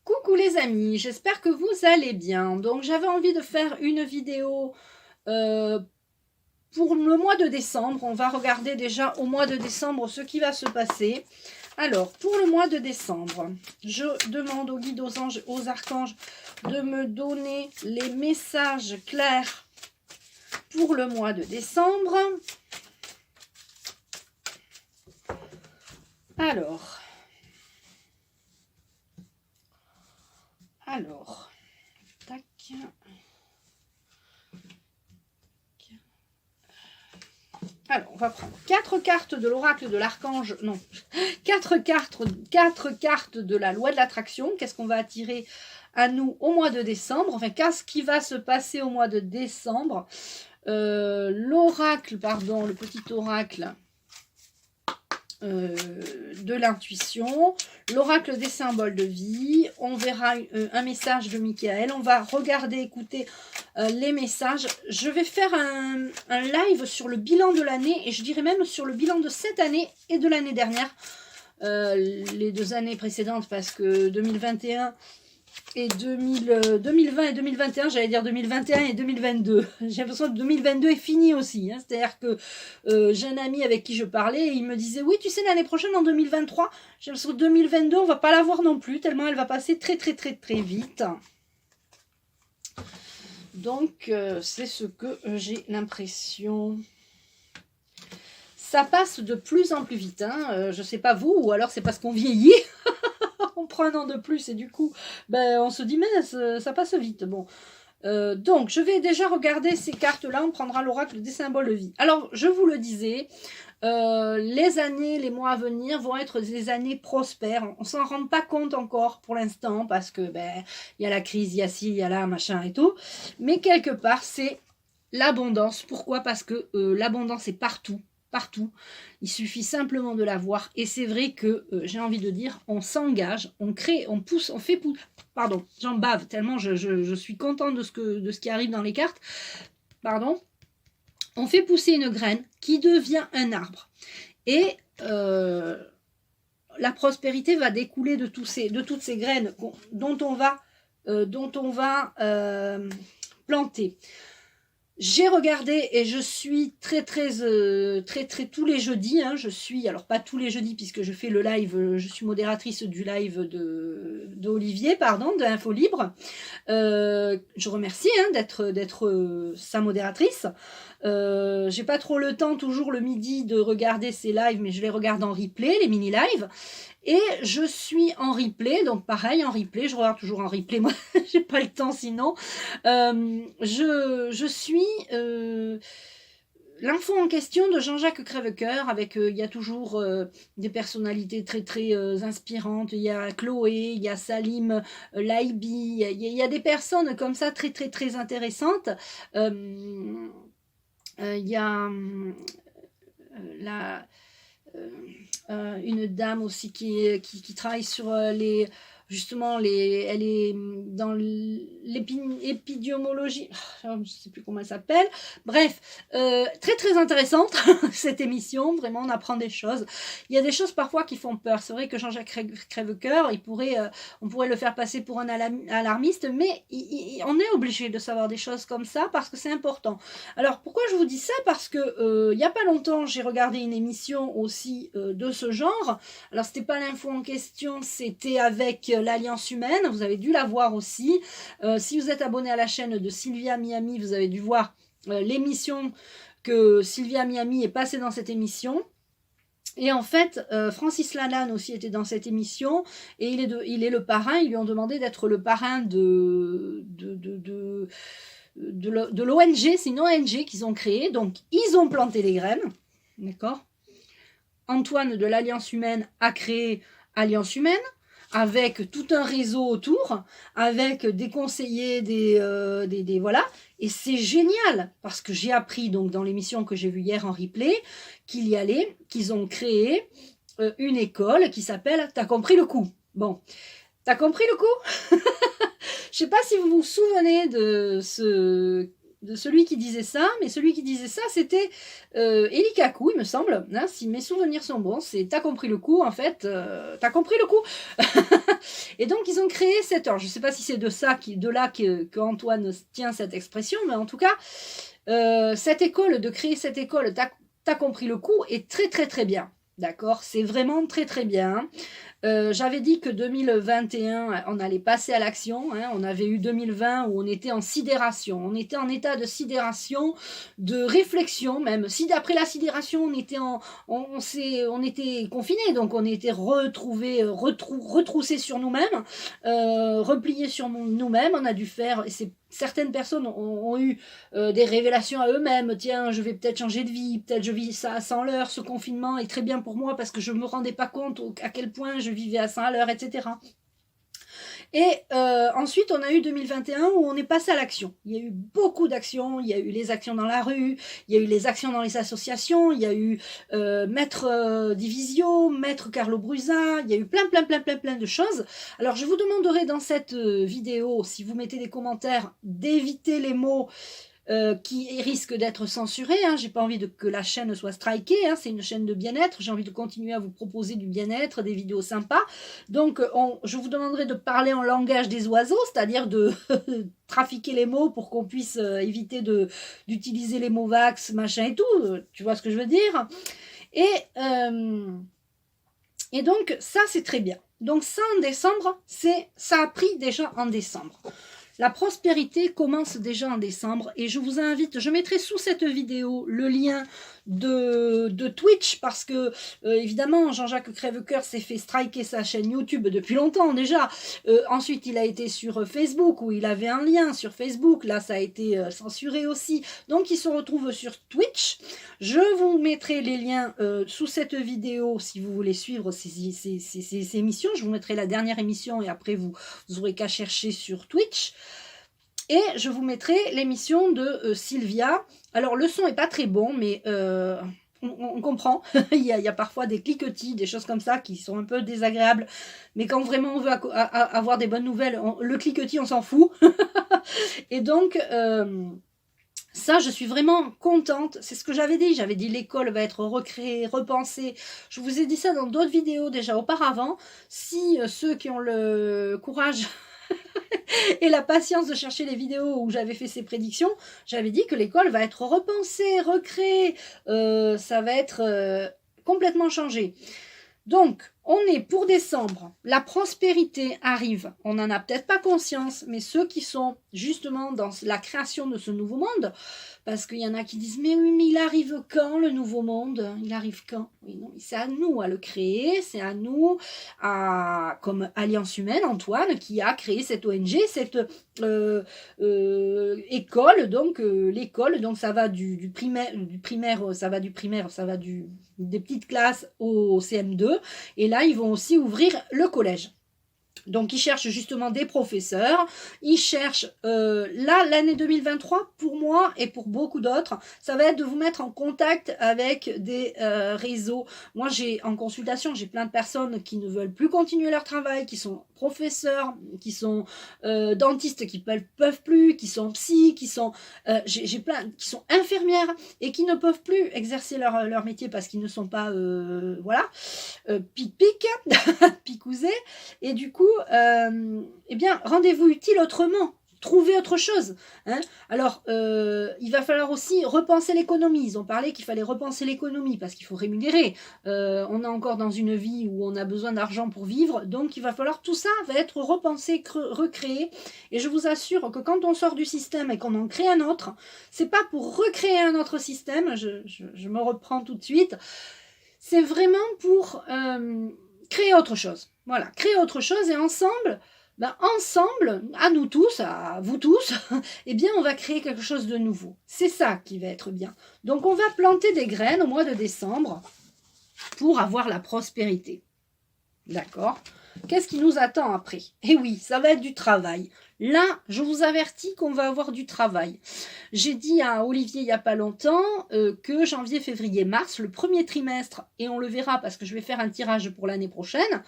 Coucou les amis, j'espère que vous allez bien. Donc j'avais envie de faire une vidéo pour le mois de décembre. On va regarder déjà au mois de décembre ce qui va se passer. Alors pour le mois de décembre, je demande aux guides, aux anges, aux archanges de me donner les messages clairs pour le mois de décembre. Alors, tac. Alors, on va prendre 4 cartes de l'oracle de l'archange, non, 4 cartes de la loi de l'attraction. Qu'est-ce qu'on va attirer à nous au mois de décembre? Enfin, qu'est-ce qui va se passer au mois de décembre? L'oracle, pardon, le petit oracle de l'intuition, l'oracle des symboles de vie. On verra un message de Michael. On va regarder, écouter les messages. Je vais faire un live sur le bilan de l'année, et je dirais même sur le bilan de cette année et de l'année dernière, les 2 années précédentes, parce que 2021 et 2020 et 2021, j'allais dire 2021 et 2022. J'ai l'impression que 2022 est fini aussi. Hein. C'est-à-dire que j'ai un ami avec qui je parlais et il me disait « Oui, tu sais, l'année prochaine, en 2023, j'ai l'impression que 2022, on va pas la voir non plus, tellement elle va passer très vite. » Donc, c'est ce que j'ai l'impression. Ça passe de plus en plus vite. Hein. Je sais pas vous, ou alors c'est parce qu'on vieillit. On prend un an de plus et du coup, on se dit, mais ça passe vite. Bon. Donc, je vais déjà regarder ces cartes-là. On prendra l'oracle des symboles de vie. Alors, je vous le disais, les années, les mois à venir vont être des années prospères. On s'en rend pas compte encore pour l'instant parce que y a la crise, il y a ci, il y a là, machin et tout. Mais quelque part, c'est l'abondance. Pourquoi? Parce que l'abondance est partout. Partout, il suffit simplement de la voir, et c'est vrai que j'ai envie de dire, on s'engage, on crée, on pousse, on fait pousser, pardon, j'en bave tellement je suis contente de ce qui arrive dans les cartes, pardon, on fait pousser une graine qui devient un arbre, et la prospérité va découler de toutes ces graines dont on va planter. J'ai regardé et je suis très tous les jeudis. Hein, je suis, alors pas tous les jeudis puisque je fais le live, je suis modératrice du live d'Olivier, pardon, de Info Libre. Je remercie d'être sa modératrice. J'ai pas trop le temps toujours le midi de regarder ses lives, mais je les regarde en replay, les mini-lives. Et je suis en replay, donc pareil, en replay, je regarde toujours en replay, moi, j'ai pas le temps sinon. Je suis l'info en question de Jean-Jacques Crèvecoeur, avec, il y a toujours des personnalités très inspirantes, il y a Chloé, il y a Salim Laibi, il y a des personnes comme ça très intéressantes. Il y a une dame aussi qui travaille sur justement elle est dans l'épidémiologie, je ne sais plus comment elle s'appelle, bref, très intéressante cette émission, vraiment on apprend des choses, il y a des choses parfois qui font peur, c'est vrai que Jean-Jacques Crèvecoeur, on pourrait le faire passer pour un alarmiste, mais on est obligé de savoir des choses comme ça parce que c'est important. Alors pourquoi je vous dis ça? Parce que il n'y a pas longtemps j'ai regardé une émission aussi de ce genre. Alors c'était pas l'info en question, c'était avec l'Alliance Humaine, vous avez dû la voir aussi. Si vous êtes abonné à la chaîne de Sylvia Miami, vous avez dû voir l'émission que Sylvia Miami est passée dans cette émission. Et en fait, Francis Lalanne aussi était dans cette émission, et il est le parrain, ils lui ont demandé d'être le parrain de l'ONG, c'est une ONG qu'ils ont créée, donc ils ont planté les graines, d'accord? Antoine de l'Alliance Humaine a créé Alliance Humaine, avec tout un réseau autour, avec des conseillers, des voilà, et c'est génial, parce que j'ai appris donc dans l'émission que j'ai vue hier en replay, qu'ils ont créé une école qui s'appelle « T'as compris le coup ?» Bon, t'as compris le coup? Je sais pas si vous vous souvenez de celui qui disait ça, mais celui qui disait ça, c'était Eli Kaku, il me semble, hein, si mes souvenirs sont bons, c'est « t'as compris le coup », en fait, t'as compris le coup. Et donc, ils ont créé cette... Alors, je ne sais pas si c'est de là que Antoine tient cette expression, mais en tout cas, de créer cette école, t'as compris le coup, est très, très, très bien. D'accord, c'est vraiment très très bien. J'avais dit que 2021, on allait passer à l'action. Hein. On avait eu 2020 où on était en sidération. On était en état de sidération, de réflexion même. Si d'après la sidération, on était confinés, donc on était retroussés sur nous-mêmes, repliés sur nous-mêmes. On a dû faire... Certaines personnes ont eu des révélations à eux-mêmes. Tiens, je vais peut-être changer de vie, peut-être je vis ça à 100 à l'heure, ce confinement est très bien pour moi parce que je ne me rendais pas compte à quel point je vivais à 100 à l'heure, etc. Et ensuite, on a eu 2021 où on est passé à l'action. Il y a eu beaucoup d'actions, il y a eu les actions dans la rue, il y a eu les actions dans les associations, il y a eu Maître Divisio, Maître Carlo Brusa, il y a eu plein de choses. Alors, je vous demanderai dans cette vidéo, si vous mettez des commentaires, d'éviter les mots qui risque d'être censuré. Hein. J'ai pas envie que la chaîne soit strikée. Hein. C'est une chaîne de bien-être. J'ai envie de continuer à vous proposer du bien-être, des vidéos sympas. Donc, je vous demanderai de parler en langage des oiseaux, c'est-à-dire de trafiquer les mots pour qu'on puisse éviter d'utiliser les mots vax, machin et tout. Tu vois ce que je veux dire? Et donc, ça, c'est très bien. Donc, ça, en décembre, ça a pris déjà en décembre. La prospérité commence déjà en décembre et je vous invite, je mettrai sous cette vidéo le lien de Twitch parce que évidemment Jean-Jacques Crèvecoeur s'est fait striker sa chaîne YouTube depuis longtemps déjà. Ensuite il a été sur Facebook où il avait un lien sur Facebook, là ça a été censuré aussi. Donc il se retrouve sur Twitch. Je vous mettrai les liens sous cette vidéo si vous voulez suivre ces émissions. Je vous mettrai la dernière émission et après vous aurez qu'à chercher sur Twitch. Et je vous mettrai l'émission de Sylvia. Alors, le son n'est pas très bon, mais on comprend. il y a parfois des cliquetis, des choses comme ça qui sont un peu désagréables. Mais quand vraiment on veut avoir des bonnes nouvelles, le cliquetis, on s'en fout. Et donc... ça, je suis vraiment contente. C'est ce que j'avais dit. J'avais dit l'école va être recréée, repensée. Je vous ai dit ça dans d'autres vidéos déjà auparavant. Si ceux qui ont le courage et la patience de chercher les vidéos où j'avais fait ces prédictions, j'avais dit que l'école va être repensée, recréée. Ça va être complètement changé. Donc, on est pour décembre, la prospérité arrive, on n'en a peut-être pas conscience, mais ceux qui sont justement dans la création de ce nouveau monde, parce qu'il y en a qui disent « mais oui, mais il arrive quand le nouveau monde? Il arrive quand ?» Oui, non, c'est à nous à le créer, c'est à nous, comme Alliance Humaine, Antoine, qui a créé cette ONG, cette école, donc l'école, donc ça va du primaire, ça va des petites classes au CM2, et là ils vont aussi ouvrir le collège. Donc, ils cherchent justement des professeurs. Ils cherchent, là, l'année 2023, pour moi et pour beaucoup d'autres, ça va être de vous mettre en contact avec des réseaux. Moi, en consultation, j'ai plein de personnes qui ne veulent plus continuer leur travail, qui sont professeurs, qui sont dentistes, qui peuvent plus, qui sont psy, j'ai plein, qui sont infirmières et qui ne peuvent plus exercer leur métier parce qu'ils ne sont pas, picousés. Et du coup, eh bien, rendez-vous utile autrement. Trouvez autre chose. Hein. Alors, il va falloir aussi repenser l'économie. Ils ont parlé qu'il fallait repenser l'économie parce qu'il faut rémunérer. On est encore dans une vie où on a besoin d'argent pour vivre. Donc, il va falloir tout ça va être repensé, recréé. Et je vous assure que quand on sort du système et qu'on en crée un autre, c'est pas pour recréer un autre système. Je me reprends tout de suite. C'est vraiment pour créer autre chose. Voilà, créer autre chose et ensemble, à nous tous, à vous tous, eh bien, on va créer quelque chose de nouveau. C'est ça qui va être bien. Donc, on va planter des graines au mois de décembre pour avoir la prospérité. D'accord ? Qu'est-ce qui nous attend après ? Eh oui, ça va être du travail. Là, je vous avertis qu'on va avoir du travail. J'ai dit à Olivier il n'y a pas longtemps que janvier, février, mars, le premier trimestre, et on le verra parce que je vais faire un tirage pour l'année prochaine,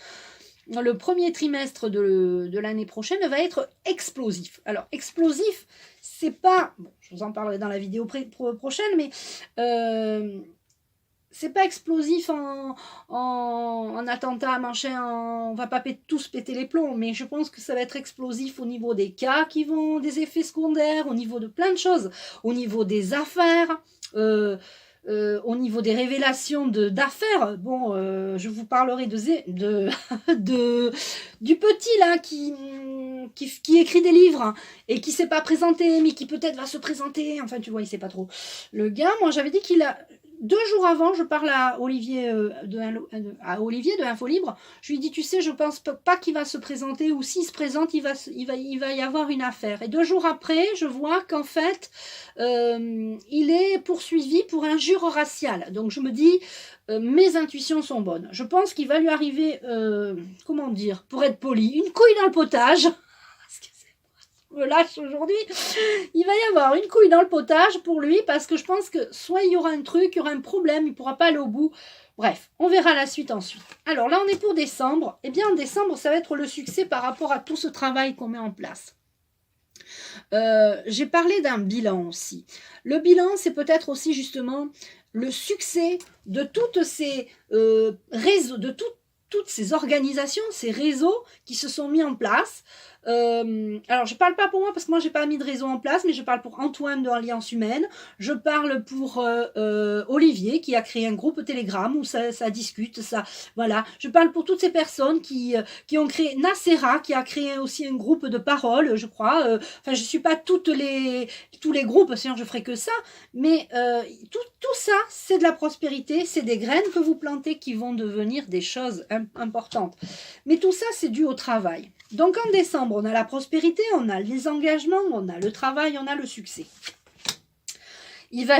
le premier trimestre de l'année prochaine va être explosif. Alors, explosif, c'est pas... Bon, je vous en parlerai dans la vidéo prochaine, mais c'est pas explosif en attentat, machin, on va pas tous péter les plombs, mais je pense que ça va être explosif au niveau des cas qui vont, des effets secondaires, au niveau de plein de choses, au niveau des affaires, au niveau des révélations d'affaires. Bon, je vous parlerai du petit là qui écrit des livres hein, et qui s'est pas présenté, mais qui peut-être va se présenter. Enfin, tu vois, il sait pas trop. Le gars, moi, j'avais dit qu'il a 2 jours avant, je parle à Olivier de Info Libre. Je lui dis, tu sais, je pense pas qu'il va se présenter, ou s'il se présente, il va y avoir une affaire. Et 2 jours après, je vois qu'en fait, il est poursuivi pour injure raciale. Donc je me dis, mes intuitions sont bonnes. Je pense qu'il va lui arriver, comment dire, pour être poli, une couille dans le potage. Me lâche aujourd'hui, il va y avoir une couille dans le potage pour lui parce que je pense que soit il y aura un truc, il y aura un problème, il ne pourra pas aller au bout. Bref, on verra la suite ensuite. Alors là, on est pour décembre. Eh bien, en décembre, ça va être le succès par rapport à tout ce travail qu'on met en place. J'ai parlé d'un bilan aussi. Le bilan, c'est peut-être aussi justement le succès de toutes ces réseaux, de toutes ces organisations, ces réseaux qui se sont mis en place. Alors, je parle pas pour moi parce que moi, j'ai pas mis de réseau en place, mais je parle pour Antoine de Alliance Humaine. Je parle pour Olivier qui a créé un groupe Telegram où ça discute, ça, voilà. Je parle pour toutes ces personnes qui ont créé Nacera, qui a créé aussi un groupe de parole, je crois. Enfin, je suis pas tous les groupes, sinon je ferai que ça. Mais tout ça, c'est de la prospérité, c'est des graines que vous plantez qui vont devenir des choses importantes. Mais tout ça, c'est dû au travail. Donc en décembre, on a la prospérité, on a les engagements, on a le travail, on a le succès. Il va,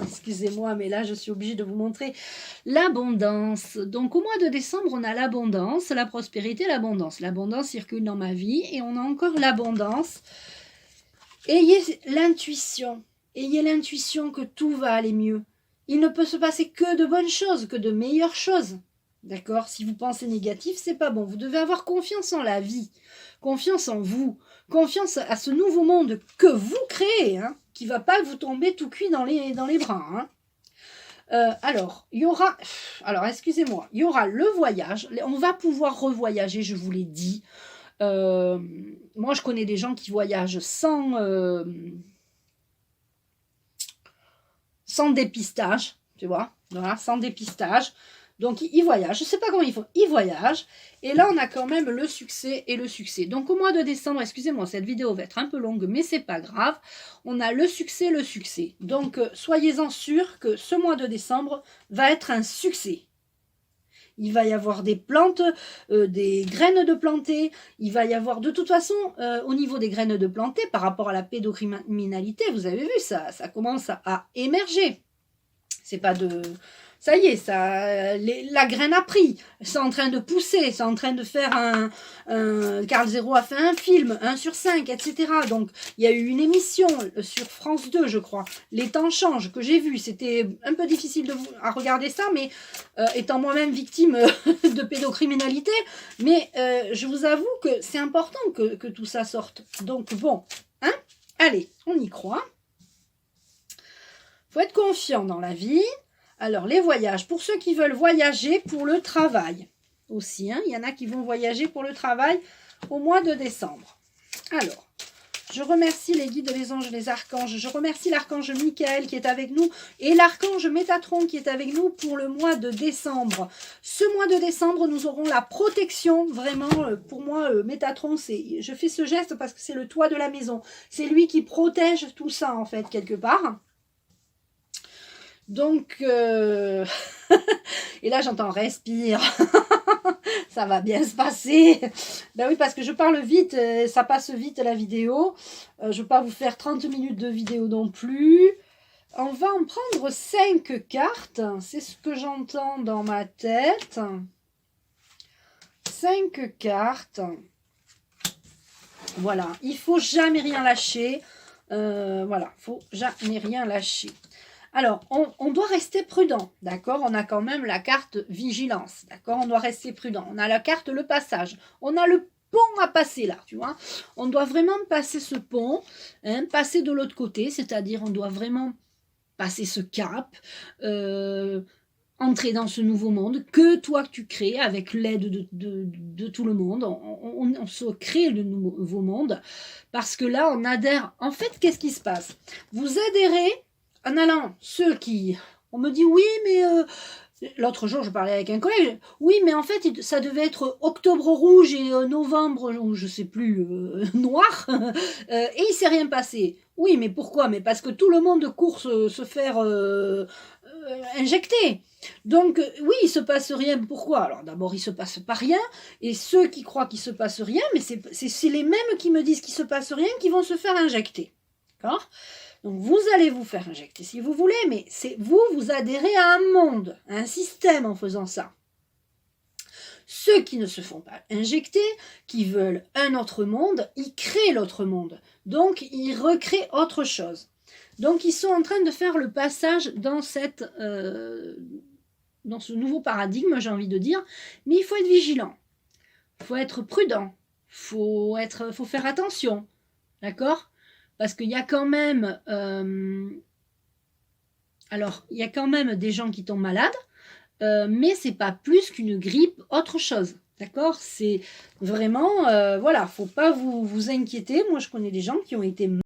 excusez-moi, mais là je suis obligée de vous montrer l'abondance. Donc au mois de décembre, on a l'abondance, la prospérité, l'abondance. L'abondance circule dans ma vie et on a encore l'abondance. Ayez l'intuition que tout va aller mieux. Il ne peut se passer que de bonnes choses, que de meilleures choses. D'accord? Si vous pensez négatif, c'est pas bon. Vous devez avoir confiance en la vie, confiance en vous, confiance à ce nouveau monde que vous créez, hein, qui va pas vous tomber tout cuit dans les bras. Hein. Alors, il y aura... Alors, excusez-moi. Il y aura le voyage. On va pouvoir revoyager, je vous l'ai dit. Moi, je connais des gens qui voyagent sans dépistage, tu vois. Voilà, sans dépistage. Donc, ils voyagent. Je ne sais pas comment ils font. Ils voyagent. Et là, on a quand même le succès et le succès. Donc, au mois de décembre, excusez-moi, cette vidéo va être un peu longue, mais c'est pas grave. On a le succès, le succès. Donc, soyez-en sûrs que ce mois de décembre va être un succès. Il va y avoir des plantes, des graines de plantées. Il va y avoir, de toute façon, au niveau des graines de plantées, par rapport à la pédocriminalité, vous avez vu, ça commence à émerger. C'est pas de... Ça y est, la graine a pris, c'est en train de pousser, c'est en train de faire Carl Zero a fait un film, 1/5, etc. Donc, il y a eu une émission sur France 2, je crois, Les temps changent, que j'ai vu. C'était un peu difficile à regarder ça, mais étant moi-même victime de pédocriminalité, mais je vous avoue que c'est important que tout ça sorte. Donc, bon, hein, allez, on y croit. Faut être confiant dans la vie. Alors, les voyages, pour ceux qui veulent voyager pour le travail aussi, hein, il y en a qui vont voyager pour le travail au mois de décembre. Alors, je remercie les guides, les anges, les archanges. Je remercie l'archange Michael qui est avec nous et l'archange Métatron qui est avec nous pour le mois de décembre. Ce mois de décembre, nous aurons la protection. Vraiment, pour moi, Métatron, je fais ce geste parce que c'est le toit de la maison. C'est lui qui protège tout ça, en fait, quelque part. Donc, et là j'entends respire, ça va bien se passer. Ben oui, parce que je parle vite, ça passe vite la vidéo. Je ne vais pas vous faire 30 minutes de vidéo non plus. On va en prendre 5 cartes, c'est ce que j'entends dans ma tête. 5 cartes. Voilà, il ne faut jamais rien lâcher. Voilà, il ne faut jamais rien lâcher. Alors, on doit rester prudent, d'accord? On a quand même la carte vigilance, d'accord? On doit rester prudent. On a la carte le passage. On a le pont à passer là, tu vois? On doit vraiment passer ce pont, hein, passer de l'autre côté, c'est-à-dire on doit vraiment passer ce cap. entrer dans ce nouveau monde que toi que tu crées avec l'aide de tout le monde. On se crée le nouveau monde parce que là, on adhère. En fait, qu'est-ce qui se passe? Vous adhérez en allant, ceux qui... On me dit, oui, mais... L'autre jour, je parlais avec un collègue. Oui, mais en fait, ça devait être octobre rouge et novembre, ou je sais plus, noir. Et il s'est rien passé. Oui, mais pourquoi? Mais parce que tout le monde court se faire injecter. Donc, oui, il se passe rien. Pourquoi? Alors, d'abord, il se passe pas rien. Et ceux qui croient qu'il se passe rien, mais c'est les mêmes qui me disent qu'il se passe rien qui vont se faire injecter. D'accord? Donc vous allez vous faire injecter si vous voulez, mais c'est vous adhérez à un monde, à un système en faisant ça. Ceux qui ne se font pas injecter, qui veulent un autre monde, ils créent l'autre monde. Donc ils recréent autre chose. Donc ils sont en train de faire le passage dans dans ce nouveau paradigme, j'ai envie de dire, mais il faut être vigilant, il faut être prudent, faut faire attention, d'accord? Parce qu'il y a quand même, alors il y a quand même des gens qui tombent malades, mais c'est pas plus qu'une grippe, autre chose, d'accord? C'est vraiment, voilà, faut pas vous inquiéter. Moi, je connais des gens qui ont été